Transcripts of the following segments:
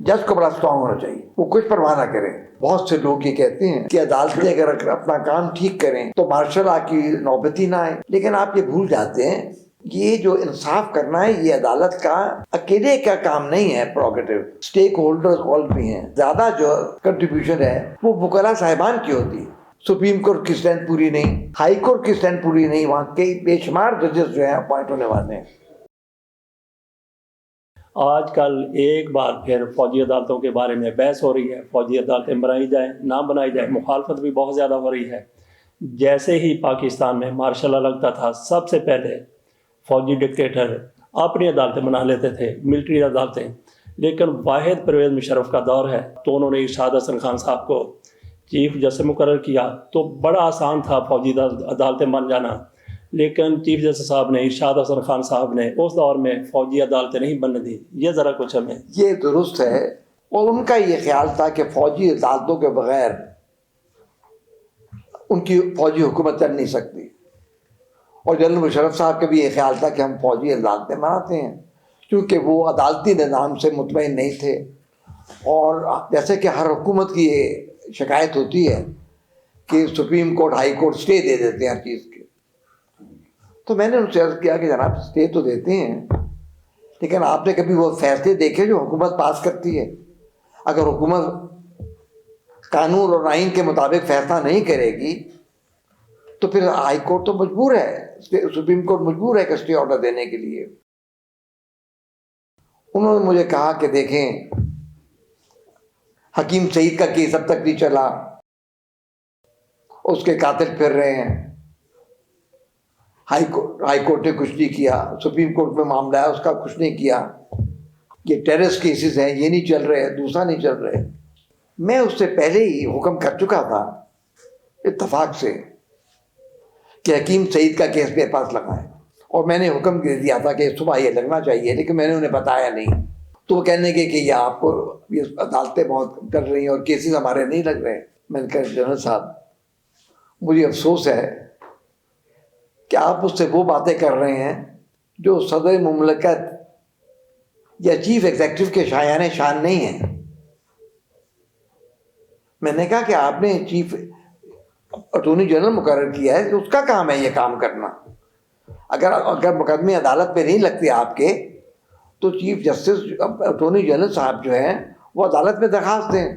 جج کو بڑا اسٹرانگ ہونا چاہیے، وہ کچھ پرواہ نہ کرے۔ بہت سے لوگ یہ کہتے ہیں کہ عدالتیں اگر اپنا کام ٹھیک کریں تو مارشل لا کی نوبت ہی نہ آئے، لیکن آپ یہ بھول جاتے ہیں یہ جو انصاف کرنا ہے یہ عدالت کا اکیلے کا کام نہیں ہے، پروگیٹو اسٹیک ہولڈرز اور بھی ہیں۔ زیادہ جو کنٹریبیوشن ہے وہ وکلاء صاحبان کی ہوتی ہے۔ سپریم کورٹ کی اسٹرینتھ پوری نہیں، ہائی کورٹ کی اسٹرینتھ پوری نہیں، وہاں کئی بے شمار ججز جو ہیں اپوائنٹ ہونے والے ہیں۔ آج کل ایک بار پھر فوجی عدالتوں کے بارے میں بحث ہو رہی ہے، فوجی عدالتیں بنائی جائیں نہ بنائی جائیں، مخالفت بھی بہت زیادہ ہو رہی ہے۔ جیسے ہی پاکستان میں مارشل لا لگتا تھا، سب سے پہلے فوجی ڈکٹیٹر اپنی عدالتیں بنا لیتے تھے، ملٹری عدالتیں، لیکن واحد پرویز مشرف کا دور ہے تو انہوں نے ارشاد حسن خان صاحب کو چیف جسٹس مقرر کیا، تو بڑا آسان تھا فوجی عدالتیں بن جانا، لیکن چیف جسٹس صاحب نے، ارشاد حسن خان صاحب نے اس دور میں فوجی عدالتیں نہیں بننے دی۔ یہ ذرا کچھ ہمیں۔ یہ درست ہے، اور ان کا یہ خیال تھا کہ فوجی عدالتوں کے بغیر ان کی فوجی حکومت چل نہیں سکتی، اور جنرل مشرف صاحب کا بھی یہ خیال تھا کہ ہم فوجی عدالتیں بناتے ہیں، کیونکہ وہ عدالتی نظام سے مطمئن نہیں تھے۔ اور جیسے کہ ہر حکومت کی یہ شکایت ہوتی ہے کہ supreme court high court stay دے دیتے ہیں ہر چیز کے، تو میں نے ان سے عرض کیا کہ جناب اسٹے تو دیتے ہیں، لیکن آپ نے کبھی وہ فیصلے دیکھے جو حکومت پاس کرتی ہے؟ اگر حکومت قانون اور آئین کے مطابق فیصلہ نہیں کرے گی تو پھر ہائی کورٹ تو مجبور ہے، سپریم کورٹ مجبور ہے کہ اسٹے آرڈر دینے کے لیے۔ انہوں نے مجھے کہا کہ دیکھیں حکیم سعید کا کیس اب تک نہیں چلا، اس کے قاتل پھر رہے ہیں، ہائی کورٹ نے کچھ نہیں کیا، سپریم کورٹ میں معاملہ ہے اس کا کچھ نہیں کیا، یہ ٹیررسٹ کیسز ہیں یہ نہیں چل رہے، دوسرا نہیں چل رہے۔ میں اس سے پہلے ہی حکم کر چکا تھا اتفاق سے کہ حکیم سعید کا کیس میرے پاس لگائیں، اور میں نے حکم دے دیا تھا کہ صبح یہ لگنا چاہیے، لیکن میں نے انہیں بتایا نہیں، تو وہ کہنے کے کہ یہ آپ کو یہ عدالتیں بہت کر رہی ہیں اور کیسز ہمارے نہیں لگ رہے۔ میں نے کہا جنرل صاحب مجھے افسوس ہے کہ آپ اس سے وہ باتیں کر رہے ہیں جو صدر مملکت یا چیف ایگزیکٹو کے شایان شان نہیں ہیں۔ میں نے کہا کہ آپ نے چیف اٹارنی جنرل مقرر کیا ہے، اس کا کام ہے یہ کام کرنا۔ اگر مقدمے عدالت میں نہیں لگتے آپ کے تو چیف جسٹس اٹارنی جنرل صاحب جو ہیں وہ عدالت میں درخواست دیں،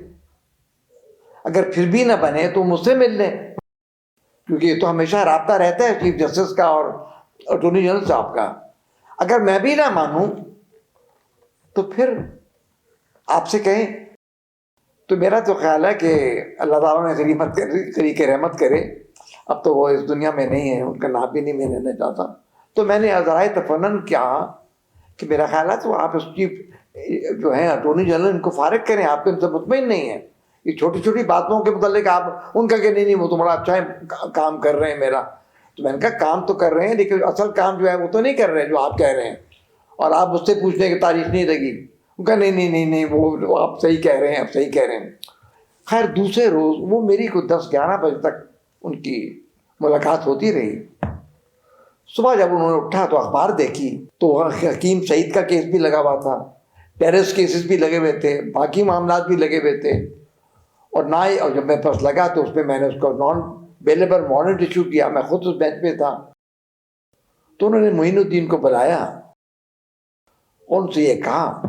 اگر پھر بھی نہ بنے تو مجھ سے مل لیں، کیونکہ یہ تو ہمیشہ رابطہ رہتا ہے چیف جسٹس کا اور اٹارنی جنرل صاحب کا۔ اگر میں بھی نہ مانوں تو پھر آپ سے کہیں، تو میرا تو خیال ہے کہ اللہ تعالیٰ نے طریق رحمت کرے، اب تو وہ اس دنیا میں نہیں ہے، ان کا نام بھی نہیں میں لینا چاہتا، تو میں نے ذرائع تفنن کیا کہ میرا خیال ہے تو آپ اس چیف جو ہیں اٹارنی جنرل ان کو فارغ کریں، آپ ان سے مطمئن نہیں ہیں، یہ چھوٹی چھوٹی باتوں کے متعلق آپ ان کا کہ نہیں وہ تو بڑا اچھا کام کر رہے ہیں میرا۔ تو میں نے کہا کام تو کر رہے ہیں لیکن اصل کام جو ہے وہ تو نہیں کر رہے جو آپ کہہ رہے ہیں، اور آپ مجھ سے پوچھنے کی تاریخ نہیں لگی۔ ان کا نہیں وہ آپ صحیح کہہ رہے ہیں، آپ صحیح کہہ رہے ہیں۔ خیر دوسرے روز وہ میری کو 10-11 بجے تک ان کی ملاقات ہوتی رہی۔ صبح جب انہوں نے اٹھا تو اخبار دیکھی تو حکیم سعید کا کیس بھی لگا ہوا تھا، ٹیررسٹ کیسز بھی لگے ہوئے تھے، باقی معاملات بھی لگے ہوئے تھے، اور نہ ہی اور جب میرے پاس لگا تو اس میں نے اس کو نان بیلیبل وارنٹ ایشو کیا، میں خود اس بینچ پہ تھا۔ تو انہوں نے معین الدین کو بلایا اور ان سے یہ کہا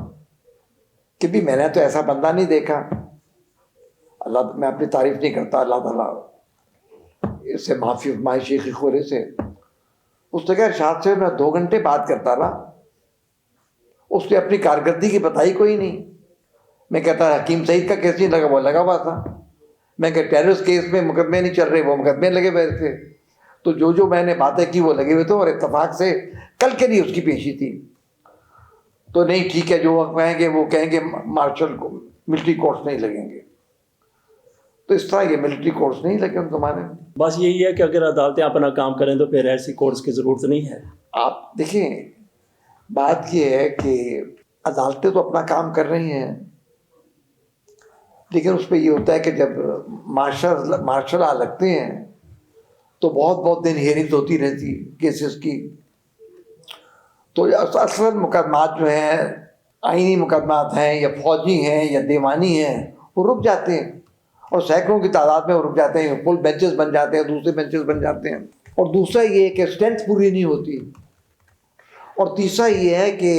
کہ بھی میں نے تو ایسا بندہ نہیں دیکھا، اللہ میں اپنی تعریف نہیں کرتا، اللہ تعالیٰ اس سے معافی مائے شیخی خورے سے۔ اس نے کہا ارشاد سے میں 2 گھنٹے بات کرتا رہا، اس نے اپنی کارکردگی کی بتائی کوئی نہیں۔ میں کہتا حکیم سعید کا کیس نہیں لگا، وہ لگا ہوا تھا۔ میں کہ ٹیررسٹ کیس میں مقدمے نہیں چل رہے، وہ مقدمے لگے ہوئے تھے۔ تو جو میں نے باتیں کی وہ لگے ہوئے تھے، اور اتفاق سے کل کے لیے اس کی پیشی تھی۔ تو نہیں ٹھیک ہے، جو وہ کہیں گے مارشل کو ملٹری کورٹس نہیں لگیں گے، تو اس طرح یہ ملٹری کورٹس نہیں لگے ان زمانے میں۔ بس یہی ہے کہ اگر عدالتیں اپنا کام کریں تو پھر ایسی کورٹس کی ضرورت نہیں ہے۔ آپ دیکھیں بات یہ ہے کہ عدالتیں تو اپنا کام کر رہی ہیں، لیکن اس پہ یہ ہوتا ہے کہ جب مارشل لا لگتے ہیں تو بہت دن ہیئرنگز ہوتی رہتی کیسز کی، تو اصل مقدمات جو ہیں آئینی مقدمات ہیں یا فوجی ہیں یا دیوانی ہیں وہ رک جاتے ہیں، اور سینکڑوں کی تعداد میں وہ رک جاتے ہیں، فل بینچز بن جاتے ہیں، دوسرے بینچز بن جاتے ہیں۔ اور دوسرا یہ کہ اسٹرینتھ پوری نہیں ہوتی، اور تیسرا یہ ہے کہ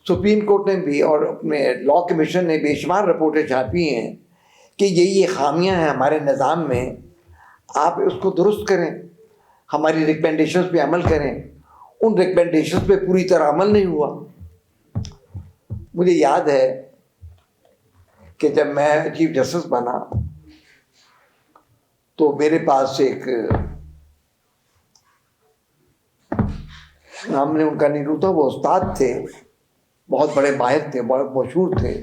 سپریم کورٹ نے بھی اور اپنے لا کمیشن نے بے شمار رپورٹیں چھاپی ہیں کہ یہ خامیاں ہیں ہمارے نظام میں، آپ اس کو درست کریں، ہماری ریکمنڈیشنز پہ عمل کریں۔ ان ریکمنڈیشنز پہ پوری طرح عمل نہیں ہوا۔ مجھے یاد ہے کہ جب میں چیف جسٹس بنا تو میرے پاس ایک نام نے ان کا نہیں تھا، وہ استاد تھے، بہت بڑے ماہر تھے، بہت مشہور تھے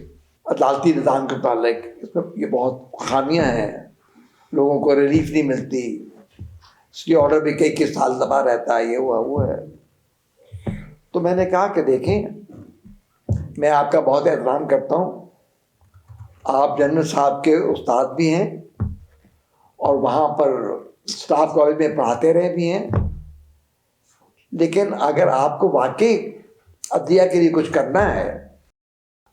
عدالتی نظام کے متعلق، اس میں یہ بہت خامیاں ہیں، لوگوں کو ریلیف نہیں ملتی، اس کی آرڈر بھی کئی سال دبا رہتا ہے، یہ ہوا وہ ہے۔ تو میں نے کہا کہ دیکھیں، میں آپ کا بہت احترام کرتا ہوں، آپ جنرل صاحب کے استاد بھی ہیں اور وہاں پر اسٹاف کالج میں پڑھاتے رہے بھی ہیں، لیکن اگر آپ کو واقعی عدلیہ کے لیے کچھ کرنا ہے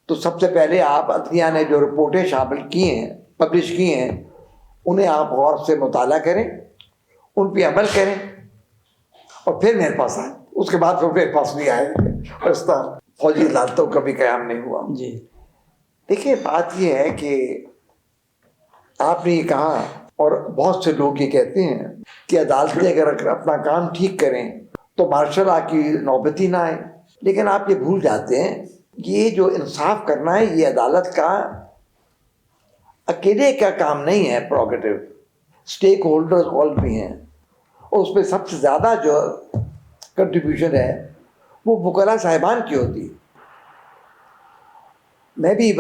تو سب سے پہلے آپ عدلیہ نے جو رپورٹیں شامل کی ہیں، پبلش کی ہیں، انہیں آپ غور سے مطالعہ کریں، ان پہ عمل کریں، اور پھر میرے پاس آئیں۔ اس کے بعد پھر میرے پاس نہیں آئے، اور اس طرح فوجی عدالتوں کا بھی قیام نہیں ہوا۔ جی دیکھیے، بات یہ ہے کہ آپ نے یہ کہا، اور بہت سے لوگ یہ کہتے ہیں کہ عدالتیں اگر اپنا کام ٹھیک کریں تو مارشل لا کی نوبت ہی نہ آئے، لیکن آپ یہ بھول جاتے ہیں یہ جو انصاف کرنا ہے یہ عدالت کا اکیلے کا کام نہیں ہے، پروگیٹو اسٹیک ہولڈرز اور بھی ہیں، اور اس پہ سب سے زیادہ جو کنٹریبیوشن ہے وہ وکلاء صاحبان کی ہوتی ہے۔ میں بھی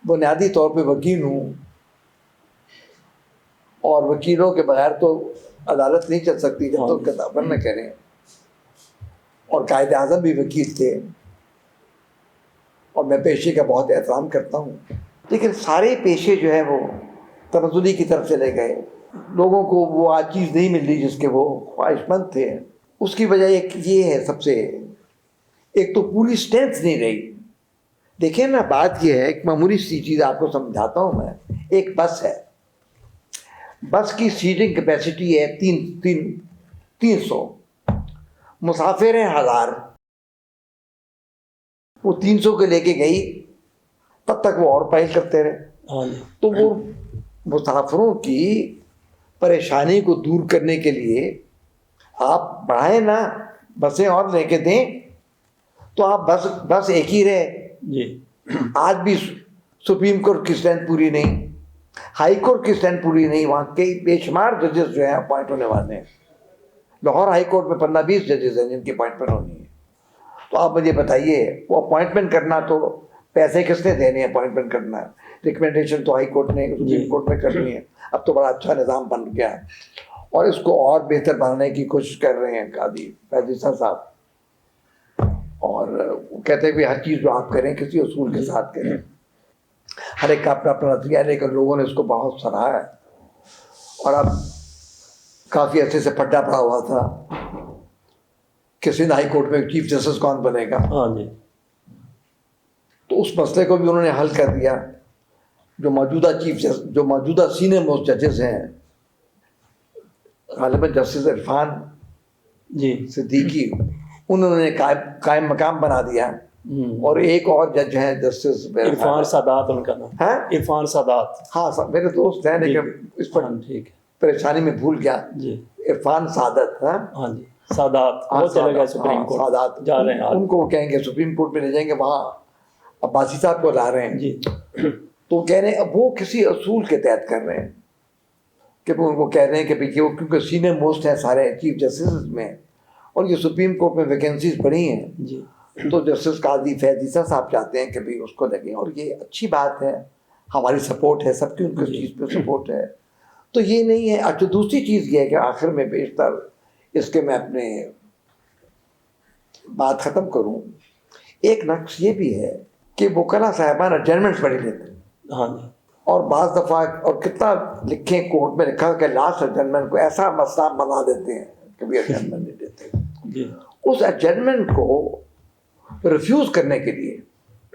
بنیادی طور پہ وکیل ہوں، اور وکیلوں کے بغیر تو عدالت نہیں چل سکتی جب تک کتابت نہ کریں، اور قائد اعظم بھی وکیل تھے، اور میں پیشے کا بہت احترام کرتا ہوں، لیکن سارے پیشے جو ہیں وہ تنزلی کی طرف چلے گئے، لوگوں کو وہ آج چیز نہیں مل رہی جس کے وہ خواہش مند تھے۔ اس کی وجہ ایک یہ ہے، سب سے ایک تو پوری اسٹرینتھ نہیں رہی۔ دیکھیں نا، بات یہ ہے، ایک معمولی سی چیز آپ کو سمجھاتا ہوں میں۔ ایک بس ہے، بس کی سیٹنگ کیپیسٹی ہے 300، مسافر ہیں 1000، وہ 300 کے لے کے گئی، تب تک وہ اور پہل کرتے رہے۔ تو وہ مسافروں کی پریشانی کو دور کرنے کے لیے آپ بڑھائیں نا، بسیں اور لے کے دیں، تو آپ بس ایک ہی رہے۔ جی آج بھی سپریم کورٹ کی اسٹرینتھ پوری نہیں، ہائی کورٹ کی اسٹرینتھ پوری نہیں، وہاں کئی بے شمار ججز جو ہیں اپوائنٹ ہونے والے ہیں۔ لاہور ہائی کورٹ میں 15-20 ججز ہیں جن کی اپوائنٹمنٹ ہونی ہے۔ تو آپ مجھے بتائیے، وہ اپوائنٹمنٹ کرنا تو پیسے کس نے دینے ہیں؟ اپوائنٹمنٹ کرنا ہے، ریکمنڈیشن تو ہائی کورٹ نے سپریم کورٹ میں کرنی ہے۔ اب تو بڑا اچھا نظام بن گیا ہے، اور اس کو اور بہتر بنانے کی کوشش کر رہے ہیں قاضی فیض صاحب، اور وہ کہتے ہیں کہ ہر چیز جو آپ کریں کسی اصول کے ساتھ کریں، ہر ایک کا اپنا اپنا نظریہ، لیکن لوگوں نے اس کو بہت سراہا ہے۔ اور اب کافی عرصے سے پھڈا پڑا ہوا تھا کہ سندھ ہائی کورٹ میں چیف جسٹس کون بنے گا، ہاں جی، تو اس مسئلے کو بھی انہوں نے حل کر دیا۔ جو موجودہ سینئر موسٹ ججز ہیں، غالباً جسٹس عرفان جی صدیقی، انہوں نے قائم مقام بنا دیا، اور ایک اور جج ہیں جسٹس عرفان سادات ان کا نام، ہاں عرفان سادات، ہاں میرے دوست ہیں، لیکن اس پر ٹھیک ہے پریشانی میں بھول گیا۔ جی، عرفان سعادت، ہاں جی، سادات وہ چلے گئے سپریم کورٹ، سعادت جا رہے ہیں ان کو وہ کہیں گے سپریم کورٹ میں لے جائیں گے، وہاں عباسی صاحب کو لا رہے ہیں۔ جی تو وہ کہہ رہے ہیں اب وہ کسی اصول کے تحت کر رہے ہیں، کہ وہ ان کو کہہ رہے ہیں کہ وہ کیونکہ سینئر موسٹ ہیں سارے چیف جسٹس میں، اور یہ سپریم کورٹ میں ویکینسیز بڑی ہیں، جی، تو جسٹس قاضی فیض صاحب چاہتے ہیں کہ بھئی اس کو لگیں، اور یہ اچھی بات ہے، ہماری سپورٹ ہے، سب کی ان کی چیز پہ سپورٹ ہے۔ تو یہ نہیں ہے۔ اچھا، دوسری چیز یہ ہے کہ آخر میں بیشتر اس کے میں اپنے بات ختم کروں، ایک نقص یہ بھی ہے کہ وکلاء صاحبان ایڈجرمنٹ پڑھ لیتے ہیں، ہاں جی، اور بعض دفعہ اور کتنا لکھیں کورٹ میں لکھا کہ لاسٹ ایڈجرمنٹ کو ایسا مسئلہ بنا دیتے ہیں کہ بھی ایڈجرمنٹ نہیں دیتے۔ جی، اس ایڈجرمنٹ کو ریفیوز کرنے کے لیے